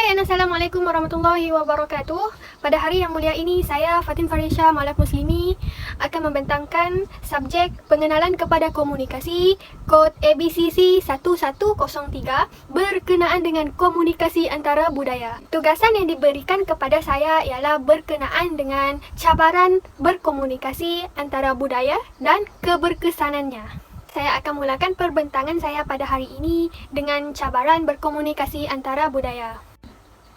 Assalamualaikum warahmatullahi wabarakatuh. Pada hari yang mulia ini, saya Fatin Farisha Malak Muslimi akan membentangkan subjek pengenalan kepada komunikasi kod ABCC 1103 berkenaan dengan komunikasi antara budaya. Tugasan yang diberikan kepada saya ialah berkenaan dengan cabaran berkomunikasi antara budaya dan keberkesanannya. Saya akan mulakan perbentangan saya pada hari ini dengan cabaran berkomunikasi antara budaya.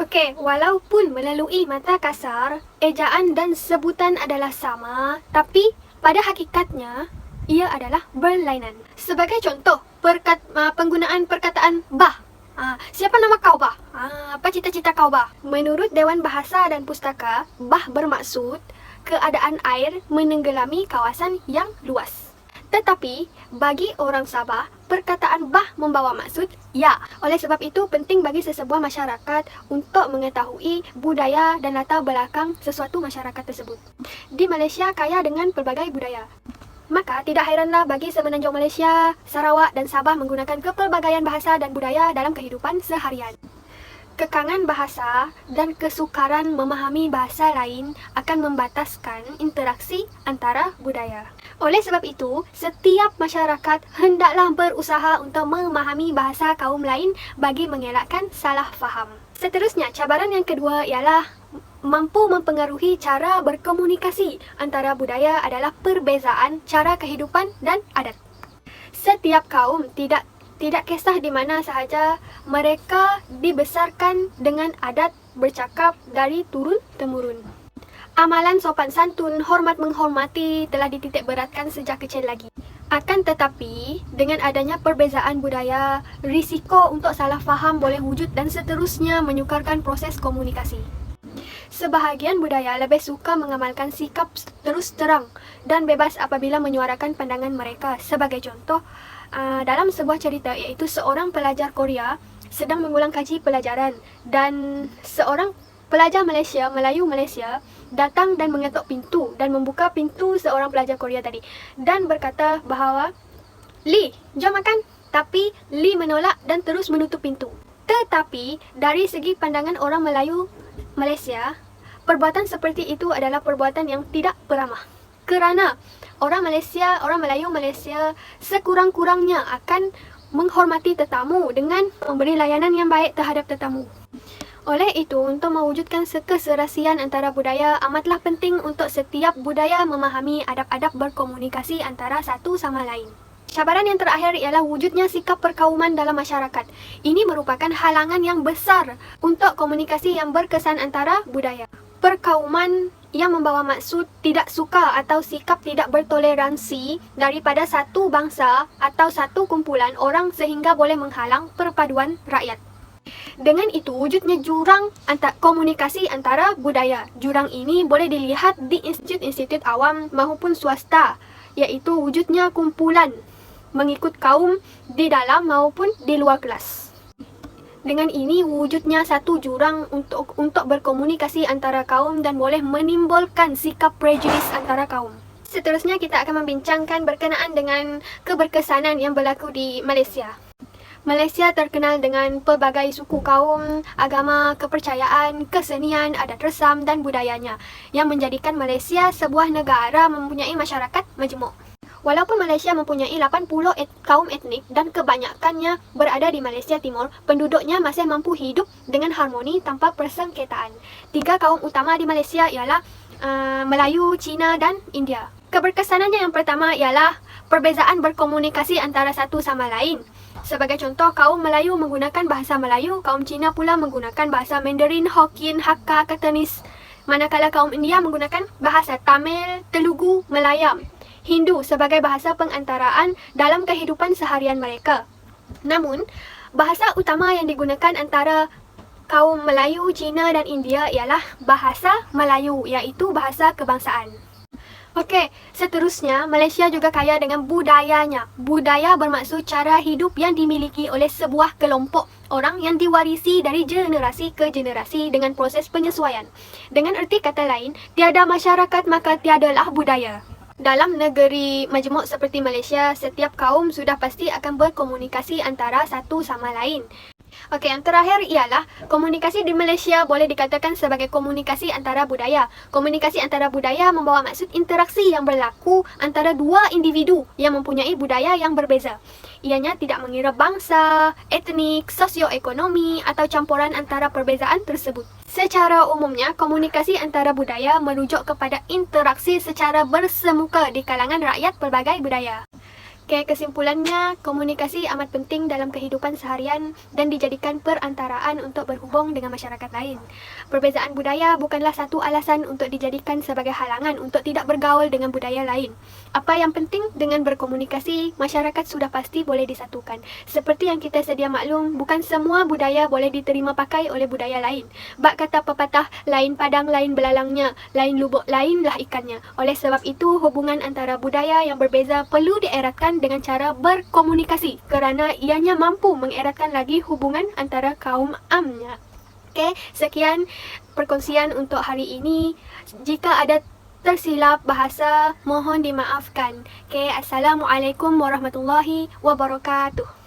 Okey, walaupun melalui mata kasar, ejaan dan sebutan adalah sama, tapi pada hakikatnya, ia adalah berlainan. Sebagai contoh, penggunaan perkataan bah. Siapa nama kau bah? Apa cita-cita kau bah? Menurut Dewan Bahasa dan Pustaka, bah bermaksud keadaan air menenggelami kawasan yang luas. Tetapi, bagi orang Sabah, perkataan bah membawa maksud ya. Oleh sebab itu, penting bagi sesebuah masyarakat untuk mengetahui budaya dan latar belakang sesuatu masyarakat tersebut. Di Malaysia kaya dengan pelbagai budaya. Maka, tidak hairanlah bagi semenanjung Malaysia, Sarawak dan Sabah menggunakan kepelbagaian bahasa dan budaya dalam kehidupan seharian. Kekangan bahasa dan kesukaran memahami bahasa lain akan membataskan interaksi antara budaya. Oleh sebab itu, setiap masyarakat hendaklah berusaha untuk memahami bahasa kaum lain bagi mengelakkan salah faham. Seterusnya, cabaran yang kedua ialah mampu mempengaruhi cara berkomunikasi antara budaya adalah perbezaan cara kehidupan dan adat. Setiap kaum tidak kisah di mana sahaja mereka dibesarkan dengan adat bercakap dari turun-temurun. Amalan sopan santun, hormat menghormati telah dititik beratkan sejak kecil lagi. Akan tetapi, dengan adanya perbezaan budaya, risiko untuk salah faham boleh wujud dan seterusnya menyukarkan proses komunikasi. Sebahagian budaya lebih suka mengamalkan sikap terus terang dan bebas apabila menyuarakan pandangan mereka. Sebagai contoh, dalam sebuah cerita iaitu seorang pelajar Korea sedang mengulang kaji pelajaran dan seorang pelajar Melayu Malaysia datang dan mengetuk pintu dan membuka pintu seorang pelajar Korea tadi dan berkata bahawa Lee, jom makan. Tapi Lee menolak dan terus menutup pintu. Tetapi dari segi pandangan orang Melayu Malaysia, perbuatan seperti itu adalah perbuatan yang tidak beramah. Kerana orang Melayu Malaysia sekurang-kurangnya akan menghormati tetamu dengan memberi layanan yang baik terhadap tetamu. Oleh itu, untuk mewujudkan keserasian antara budaya, amatlah penting untuk setiap budaya memahami adab-adab berkomunikasi antara satu sama lain. Cabaran yang terakhir ialah wujudnya sikap perkauman dalam masyarakat. Ini merupakan halangan yang besar untuk komunikasi yang berkesan antara budaya. Perkauman yang membawa maksud tidak suka atau sikap tidak bertoleransi daripada satu bangsa atau satu kumpulan orang sehingga boleh menghalang perpaduan rakyat. Dengan itu, wujudnya jurang komunikasi antara budaya. Jurang ini boleh dilihat di institut-institut awam maupun swasta, iaitu wujudnya kumpulan mengikut kaum di dalam maupun di luar kelas. Dengan ini, wujudnya satu jurang untuk berkomunikasi antara kaum dan boleh menimbulkan sikap prejudis antara kaum. Seterusnya, kita akan membincangkan berkenaan dengan keberkesanan yang berlaku di Malaysia. Malaysia terkenal dengan pelbagai suku kaum, agama, kepercayaan, kesenian, adat resam dan budayanya yang menjadikan Malaysia sebuah negara mempunyai masyarakat majmuk. Walaupun Malaysia mempunyai 80 kaum etnik dan kebanyakannya berada di Malaysia Timur, penduduknya masih mampu hidup dengan harmoni tanpa persengketaan. 3 kaum utama di Malaysia ialah Melayu, Cina dan India. Keberkesanannya yang pertama ialah perbezaan berkomunikasi antara satu sama lain. Sebagai contoh, kaum Melayu menggunakan bahasa Melayu, kaum Cina pula menggunakan bahasa Mandarin, Hokkien, Hakka, Cantonese. Manakala kaum India menggunakan bahasa Tamil, Telugu, Malayam, Hindu sebagai bahasa pengantaraan dalam kehidupan seharian mereka. Namun, bahasa utama yang digunakan antara kaum Melayu, Cina dan India ialah bahasa Melayu, iaitu bahasa kebangsaan. Okey, seterusnya Malaysia juga kaya dengan budayanya. Budaya bermaksud cara hidup yang dimiliki oleh sebuah kelompok orang yang diwarisi dari generasi ke generasi dengan proses penyesuaian. Dengan erti kata lain, tiada masyarakat maka tiadalah budaya. Dalam negeri majmuk seperti Malaysia, setiap kaum sudah pasti akan berkomunikasi antara satu sama lain. Okey, yang terakhir ialah komunikasi di Malaysia boleh dikatakan sebagai komunikasi antara budaya. Komunikasi antara budaya membawa maksud interaksi yang berlaku antara dua individu yang mempunyai budaya yang berbeza. Ianya tidak mengira bangsa, etnik, sosioekonomi atau campuran antara perbezaan tersebut. Secara umumnya, komunikasi antara budaya merujuk kepada interaksi secara bersemuka di kalangan rakyat pelbagai budaya. Kesimpulannya, komunikasi amat penting dalam kehidupan seharian dan dijadikan perantaraan untuk berhubung dengan masyarakat lain. Perbezaan budaya bukanlah satu alasan untuk dijadikan sebagai halangan untuk tidak bergaul dengan budaya lain. Apa yang penting dengan berkomunikasi, masyarakat sudah pasti boleh disatukan. Seperti yang kita sedia maklum, bukan semua budaya boleh diterima pakai oleh budaya lain. Bak kata pepatah, lain padang, lain belalangnya, lain lubuk, lainlah ikannya. Oleh sebab itu, hubungan antara budaya yang berbeza perlu dieratkan dengan cara berkomunikasi kerana ianya mampu mengeratkan lagi hubungan antara kaum amnya. Okey, sekian perkongsian untuk hari ini. Jika ada tersilap bahasa, mohon dimaafkan. Okey, Assalamualaikum warahmatullahi wabarakatuh.